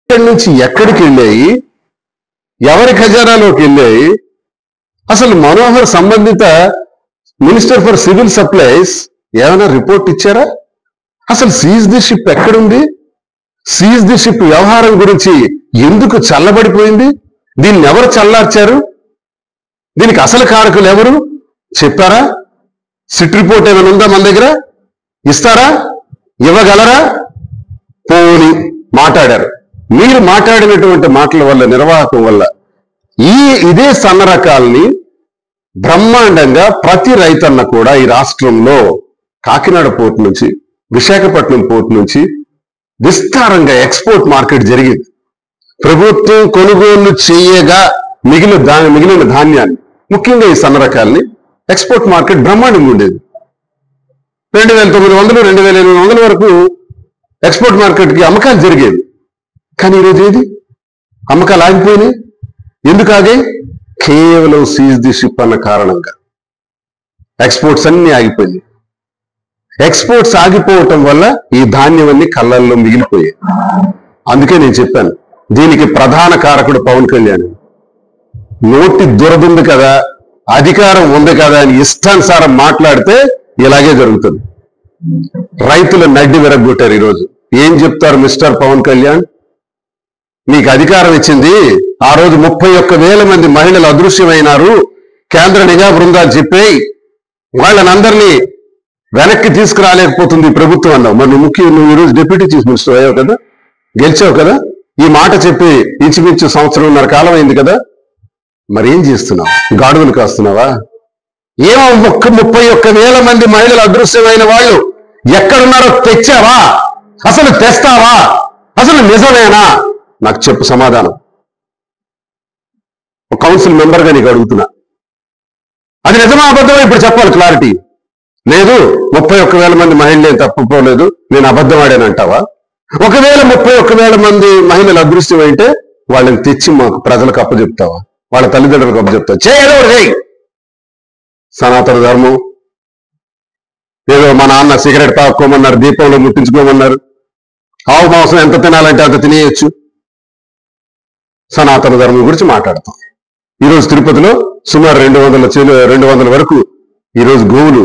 ఇక్కడి నుంచి ఎక్కడికి వెళ్ళాయి, ఎవరి ఖజానాలోకి వెళ్ళాయి, అసలు మనోహర్ సంబంధిత మినిస్టర్ ఫర్ సివిల్ సప్లైస్ ఏమైనా రిపోర్ట్ ఇచ్చారా? అసలు సీజ్ ది షిప్ ఎక్కడుంది? సీజ్ ది షిప్ వ్యవహారం గురించి ఎందుకు చల్లబడిపోయింది? దీన్ని ఎవరు చల్లార్చారు? దీనికి అసలు కారకులు ఎవరు చెప్పారా? సిట్ రిపోర్ట్ ఏమైనా ఉందా మన దగ్గర? ఇస్తారా? ఇవ్వగలరా? పోని మాట్లాడారు. మీరు మాట్లాడినటువంటి మాటల వల్ల, నిర్వాహకం వల్ల ఇదే సన్న రకాలని బ్రహ్మాండంగా ప్రతి రైతన్న కూడా ఈ రాష్ట్రంలో కాకినాడ పోర్టు నుంచి, విశాఖపట్నం పోర్టు నుంచి విస్తారంగా ఎక్స్పోర్ట్ మార్కెట్ జరిగింది. ప్రభుత్వం కొనుగోలు చేయగా మిగిలిన ధాన్యాన్ని, ముఖ్యంగా ఈ సన్న రకాలని ఎక్స్పోర్ట్ మార్కెట్ బ్రహ్మాండంగా ఉండేది. 2900, 2800 వరకు ఎక్స్పోర్ట్ మార్కెట్కి అమ్మకాలు జరిగేవి. కానీ ఈరోజు ఏది? అమ్మకాలు ఆగిపోయినాయి. ఎందుకు ఆగాయి? కేవలం సీజ్ ది షిప్ అన్న కారణంగా ఎక్స్పోర్ట్స్ అన్ని ఆగిపోయింది. ఎక్స్పోర్ట్స్ ఆగిపోవటం వల్ల ఈ ధాన్యం అన్ని కళ్ళల్లో మిగిలిపోయాయి. అందుకే నేను చెప్పాను, దీనికి ప్రధాన కారకుడు పవన్ కళ్యాణ్. నోటి దురదుంది కదా, అధికారం ఉంది కదా అని ఇష్టానుసారం మాట్లాడితే ఇలాగే జరుగుతుంది. రైతుల నడ్డి విరగ్గొట్టారు. ఈరోజు ఏం చెప్తారు మిస్టర్ పవన్ కళ్యాణ్? మీకు అధికారం ఇచ్చింది, ఆ రోజు 31,000 మంది మహిళలు అదృశ్యమైనారు, కేంద్ర నిఘా బృందాలు చెప్పాయి, వాళ్ళనందరినీ వెనక్కి తీసుకురాలేకపోతుంది ప్రభుత్వం అన్నావు. మరి నువ్వు ఈరోజు డిప్యూటీ చీఫ్ మినిస్టర్ అయ్యావు కదా, గెలిచావు కదా, ఈ మాట చెప్పి ఇంచుమించు 1.5 కాలం అయింది కదా, మరి ఏం చేస్తున్నావు? గాడుగులు కాస్తున్నావా? ఏమో 31,000 మంది మహిళలు అదృశ్యమైన వాళ్ళు ఎక్కడున్నారో తెచ్చావా? అసలు తెస్తావా? అసలు నిజమేనా? నాకు చెప్పు సమాధానం. ఒక కౌన్సిల్ మెంబర్గా నీకు అడుగుతున్నా, అది నిజమా అబద్ధమా ఇప్పుడు చెప్పాలి క్లారిటీ. లేదు 31,000 మంది మహిళలు తప్పుకోలేదు, నేను అబద్ధం ఆడానంటావా? ఒకవేళ 31,000 మంది మహిళలు అదృశ్యం అయితే వాళ్ళని తెచ్చి మాకు ప్రజలకు అప్పచెప్తావా? వాళ్ళ తల్లిదండ్రులకు అప్పచెప్తావా? చేయి. సనాతన ధర్మం ఏదో మా నాన్న సిగరెట్ తాక్కోమన్నారు, దీపంలో ముట్టించుకోమన్నారు, ఆవు మాంసం ఎంత తినాలంటే అంత తినేయచ్చు. సనాతన ధర్మం గురించి మాట్లాడతాం. ఈరోజు తిరుపతిలో సుమారు 200 వరకు ఈరోజు గోవులు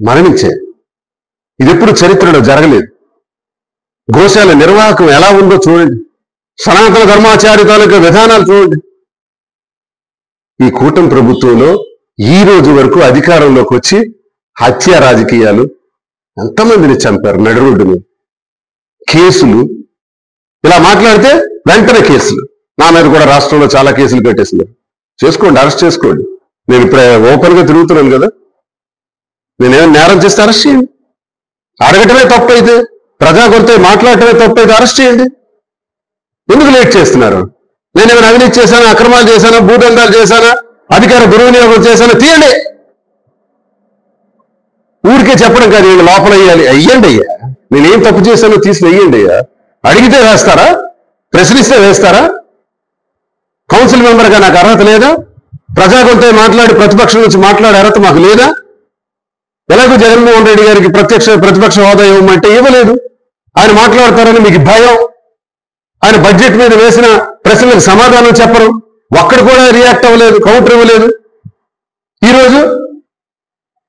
మరణించాయి. ఇది ఎప్పుడు చరిత్రలో జరగలేదు. గోశాల నిర్వాహకం ఎలా ఉందో చూడండి, సనాతన ధర్మాచార్య తాలూకా విధానాలు చూడండి. ఈ కూటమి ప్రభుత్వంలో ఈ రోజు వరకు అధికారంలోకి వచ్చి హత్య రాజకీయాలు, ఎంతమందిని చంపారు నడి రోడ్డుని, కేసులు, ఇలా మాట్లాడితే వెంటనే కేసులు. నా మీద కూడా రాష్ట్రంలో చాలా కేసులు కట్టేసినారు. చేసుకోండి, అరెస్ట్ చేసుకోండి. నేను ఇప్పుడు ఓపెన్ గా తిరుగుతున్నాను కదా, నేనేమైనా నేరం చేస్తే అరెస్ట్ చేయండి. అడగటమే తప్పు అయితే, ప్రజాగొంత మాట్లాడటమే తప్పు అయితే అరెస్ట్ చేయండి. ఎందుకు లేట్ చేస్తున్నారు? నేనేమైనా అవినీతి చేశానా, అక్రమాలు చేశానా, భూదందాలు చేశానా, అధికార దుర్వినియోగం చేశానా? తీయండి. ఊరికే చెప్పడం కాదు, వీళ్ళు లోపల అయ్యండి అయ్యా, నేనేం తప్పు చేశానో తీసి వెయ్యండి అయ్యా. అడిగితే వేస్తారా? ప్రశ్నిస్తే వేస్తారా? కౌన్సిల్ మెంబర్గా నాకు అర్హత లేదా? ప్రజాగొంత మాట్లాడి ప్రతిపక్షం నుంచి మాట్లాడే అర్హత మాకు లేదా? ఎలాగో జగన్మోహన్ రెడ్డి గారికి ప్రతిపక్ష హోదా ఇవ్వమంటే ఇవ్వలేదు. ఆయన మాట్లాడతారని మీకు భయం. ఆయన బడ్జెట్ మీద వేసిన ప్రశ్నలకు సమాధానం చెప్పరు. ఒక్కడు కూడా రియాక్ట్ అవ్వలేదు, కౌంటర్ ఇవ్వలేదు. ఈరోజు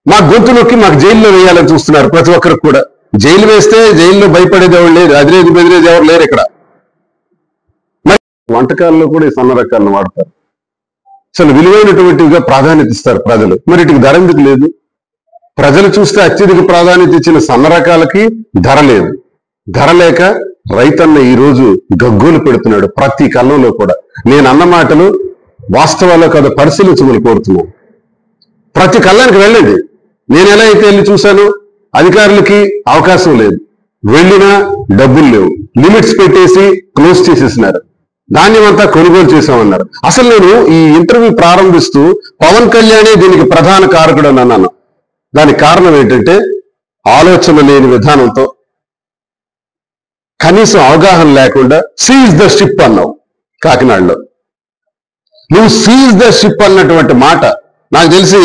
మా గొంతు నొక్కి మాకు జైల్లో వేయాలని చూస్తున్నారు. ప్రతి ఒక్కరికి కూడా జైలు వేస్తే జైల్లో భయపడేది ఎవరు లేరు, అదిరేది బెదిరేది ఎవరు లేరు ఇక్కడ. మరి వంటకాల్లో కూడా ఈ సన్న రకాలను వాడతారు. అసలు విలువైనటువంటివిగా ప్రాధాన్యత ఇస్తారు ప్రజలు. మరి వీటికి ధర ఎందుకు లేదు? ప్రజలు చూస్తే అత్యధిక ప్రాధాన్యత ఇచ్చిన సన్న రకాలకి ధర లేదు. ధర లేక రైతన్న ఈ రోజు గగ్గోలు పెడుతున్నాడు ప్రతి కళ్ళంలో కూడా. నేను అన్న మాటలు వాస్తవాల్లో కాదు, పరిశీలించమని కోరుతున్నాను. ప్రతి కళ్ళానికి వెళ్ళండి. నేను ఎలా అయితే వెళ్ళి చూశాను, అధికారులకి అవకాశం లేదు, వెళ్ళినా డబ్బులు లేవు, లిమిట్స్ పెట్టేసి క్లోజ్ చేసేసినారు, ధాన్యం అంతా కొనుగోలు చేశామన్నారు. అసలు నేను ఈ ఇంటర్వ్యూ ప్రారంభిస్తూ పవన్ కళ్యాణే దీనికి ప్రధాన కారకుడు అని అన్నాను. దానికి కారణం ఏంటంటే ఆలోచన లేని విధానంతో, కనీసం అవగాహన లేకుండా సీజ్ ద షిప్ అన్నావు కాకినాడలో. నువ్వు సీజ్ ద షిప్ అన్నటువంటి మాట నాకు తెలిసి